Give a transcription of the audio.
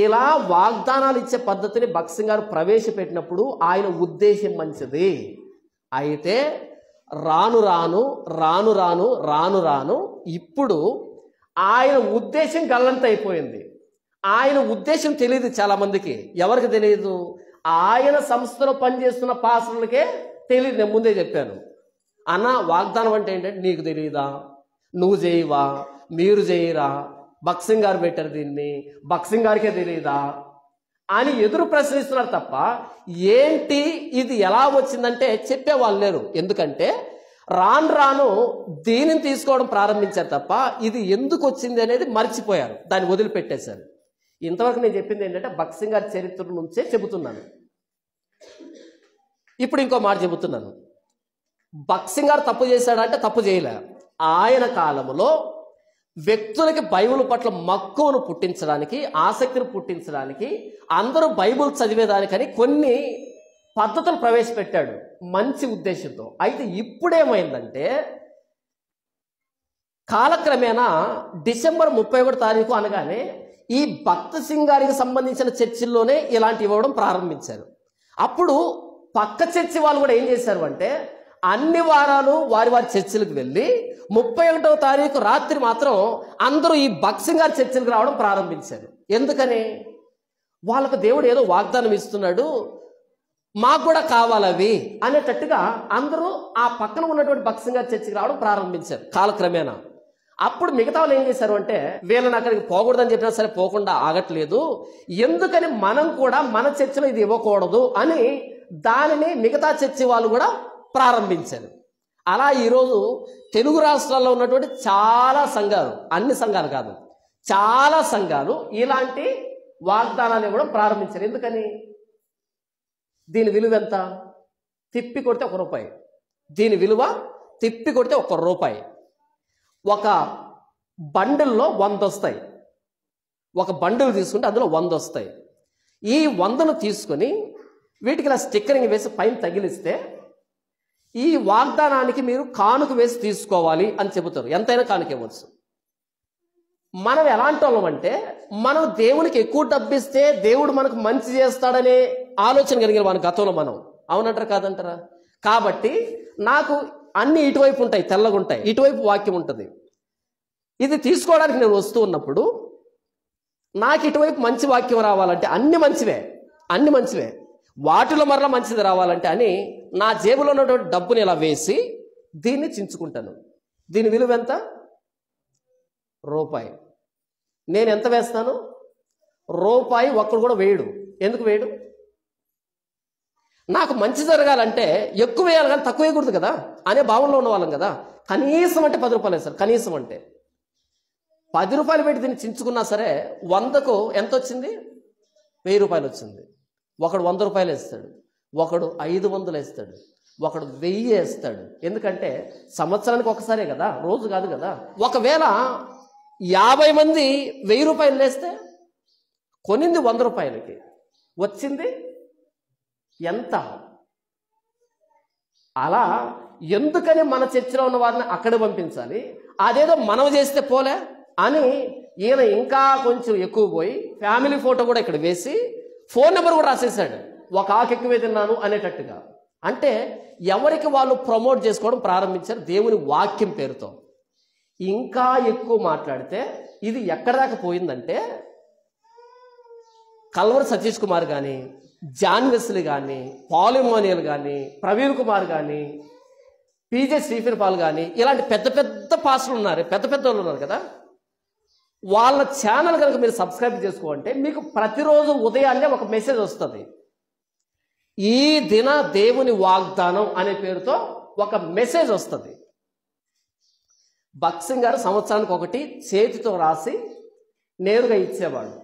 ఇలా వాగ్దానాలు ఇచ్చే పద్ధతిని భగత్ సింగ్ గారు ప్రవేశపెట్టినప్పుడు ఆయన ఉద్దేశం మంచిది. అయితే రాను రాను రాను రాను రాను రాను ఇప్పుడు ఆయన ఉద్దేశం గల్లంత అయిపోయింది. ఆయన ఉద్దేశం తెలియదు చాలా మందికి. ఎవరికి తెలియదు? ఆయన సంస్థలో పనిచేస్తున్న పాస్టర్లకే తెలియదు. నేను ముందే చెప్పాను, అన్న వాగ్దానం అంటే ఏంటంటే నీకు తెలియదా, నువ్వు చేయవా, మీరు చేయరా, భగత్ సింగ్ గారు పెట్టారు దీన్ని, భగత్ సింగ్ గారికే తెలియదా అని ఎదురు ప్రశ్నిస్తున్నారు తప్ప ఏంటి ఇది ఎలా వచ్చిందంటే చెప్పేవాళ్ళు లేరు. ఎందుకంటే రాను రాను దీనిని తీసుకోవడం ప్రారంభించారు తప్ప ఇది ఎందుకు వచ్చింది అనేది మర్చిపోయారు, దాన్ని వదిలిపెట్టేశారు. ఇంతవరకు నేను చెప్పింది ఏంటంటే భగత్ సింగ్ గారి చరిత్ర నుంచే చెబుతున్నాను. ఇప్పుడు ఇంకో మాట చెబుతున్నాను. భగత్ సింగ్ గారు తప్పు చేశాడంటే తప్పు చేయలే. ఆయన కాలంలో వ్యక్తులకి బైబిల్ పట్ల మక్కువను పుట్టించడానికి, ఆసక్తిని పుట్టించడానికి, అందరూ బైబిల్ చదివేదానికని కొన్ని పద్ధతులు ప్రవేశపెట్టాడు మంచి ఉద్దేశంతో. అయితే ఇప్పుడేమైందంటే కాలక్రమేణా డిసెంబర్ 31 తారీఖు అనగానే ఈ భగత్ సింగ్ గారికి సంబంధించిన చర్చిల్లోనే ఇలాంటి ఇవ్వడం ప్రారంభించారు. అప్పుడు పక్క చర్చి వాళ్ళు కూడా ఏం చేశారు అంటే అన్ని వారాలు వారి వారి చర్చిలకు వెళ్ళి 31వ తారీఖు రాత్రి మాత్రం అందరూ ఈ భగత్ సింగ్ గారి చర్చిలకు రావడం ప్రారంభించారు. ఎందుకని? వాళ్ళకు దేవుడు ఏదో వాగ్దానం ఇస్తున్నాడు, మాకు కూడా కావాలి అవి అనేటట్టుగా అందరూ ఆ పక్కన ఉన్నటువంటి భగత్ సింగ్ గారి చర్చికి రావడం ప్రారంభించారు కాలక్రమేణా. అప్పుడు మిగతా వాళ్ళు ఏం చేశారు అంటే వీళ్ళని అక్కడికి పోకూడదని చెప్పినా సరే పోకుండా ఆగట్లేదు, ఎందుకని మనం కూడా మన చర్చిలో ఇది ఇవ్వకూడదు అని దానిని మిగతా చర్చి వాళ్ళు కూడా ప్రారంభించారు. అలా ఈరోజు తెలుగు రాష్ట్రాల్లో ఉన్నటువంటి చాలా సంఘాలు, అన్ని సంఘాలు కాదు, చాలా సంఘాలు ఇలాంటి వాగ్దానాలు ఇవ్వడం ప్రారంభించారు. ఎందుకని? దీని విలువ ఎంత? తిప్పి కొడితే ₹1. దీని విలువ తిప్పి కొడితే ₹1. ఒక బండిల్లో 100 వస్తాయి. ఒక బండిల్ తీసుకుంటే అందులో 100 వస్తాయి. ఈ 100ను తీసుకొని వీటికి ఇలా స్టిక్కరింగ్ వేసి పైన తగిలిస్తే ఈ వాగ్దానానికి మీరు కానుక వేసి తీసుకోవాలి అని చెబుతారు. ఎంతైనా కానుక ఇవ్వచ్చు. మనం ఎలాంటి వాళ్ళం అంటే మనం దేవునికి ఎక్కువ డబ్బిస్తే దేవుడు మనకు మంచి చేస్తాడనే ఆలోచన కలిగిన మన గతంలో మనం. అవునంటారా కాదంటారా? కాబట్టి నాకు అన్ని ఇటువైపు ఉంటాయి, తెల్లగా ఉంటాయి, ఇటువైపు వాక్యం ఉంటుంది. ఇది తీసుకోవడానికి నేను వస్తూ ఉన్నప్పుడు నాకు ఇటువైపు మంచి వాక్యం రావాలంటే అన్ని మంచివే, అన్ని మంచివే, వాటిలో మరలా మంచిది రావాలంటే అని నా జేబులో ఉన్నటువంటి డబ్బుని ఇలా వేసి దీన్ని చించుకుంటాను. దీని విలువ ఎంత? ₹1. నేను ఎంత వేస్తాను? ₹1 ఒక్కడు కూడా వేయడు. ఎందుకు వేయడు? నాకు మంచి జరగాలంటే ఎక్కువ వేయాలి కానీ తక్కువ వేయకూడదు కదా అనే భావనలో ఉన్న వాళ్ళం కదా. కనీసం అంటే ₹10 వేస్తారు. కనీసం అంటే ₹10 పెట్టి దీన్ని చించుకున్నా సరే 100కు ఎంత వచ్చింది? ₹1000 వచ్చింది. ఒకడు ₹100 వేస్తాడు, ఒకడు 500 వేస్తాడు, ఒకడు 1000 వేస్తాడు. ఎందుకంటే సంవత్సరానికి ఒకసారే కదా, రోజు కాదు కదా. ఒకవేళ 50 మంది ₹1000 వేస్తే కొనింది ₹100కి, వచ్చింది ఎంత? అలా ఎందుకని మన చర్చిలో ఉన్న వారిని అక్కడ పంపించాలి, అదేదో మనం చేస్తే పోలే అని ఈయన ఇంకా కొంచెం ఎక్కువ పోయి ఫ్యామిలీ ఫోటో కూడా ఇక్కడ వేసి ఫోన్ నెంబర్ కూడా రాసేసాడు, ఒక ఆకు ఎక్కువే తిన్నాను అనేటట్టుగా. అంటే ఎవరికి వాళ్ళు ప్రమోట్ చేసుకోవడం ప్రారంభించారు దేవుని వాక్యం పేరుతో. ఇంకా ఎక్కువ మాట్లాడితే ఇది ఎక్కడ దాకా పోయిందంటే కల్వర్ సతీష్ కుమార్ కానీ, జాన్ వెస్లీ కానీ, పాల్ ఎమాన్యుయల్ కానీ, ప్రవీణ్ కుమార్ కానీ, పీజే స్టీఫెన్ పాల్ కానీ ఇలాంటి పెద్ద పెద్ద పాస్టర్లు ఉన్నారు, పెద్ద పెద్ద వాళ్ళు ఉన్నారు కదా. వాళ్ళ ఛానల్ కనుక మీరు సబ్స్క్రైబ్ చేసుకోవాలంటే మీకు ప్రతిరోజు ఉదయాన్నే ఒక మెసేజ్ వస్తుంది. ఈ దిన దేవుని వాగ్దానం అనే పేరుతో ఒక మెసేజ్ వస్తుంది. భగత్ సింగ్ గారు సంవత్సరానికి ఒకటి చేతితో రాసి నేరుగా ఇచ్చేవాడు.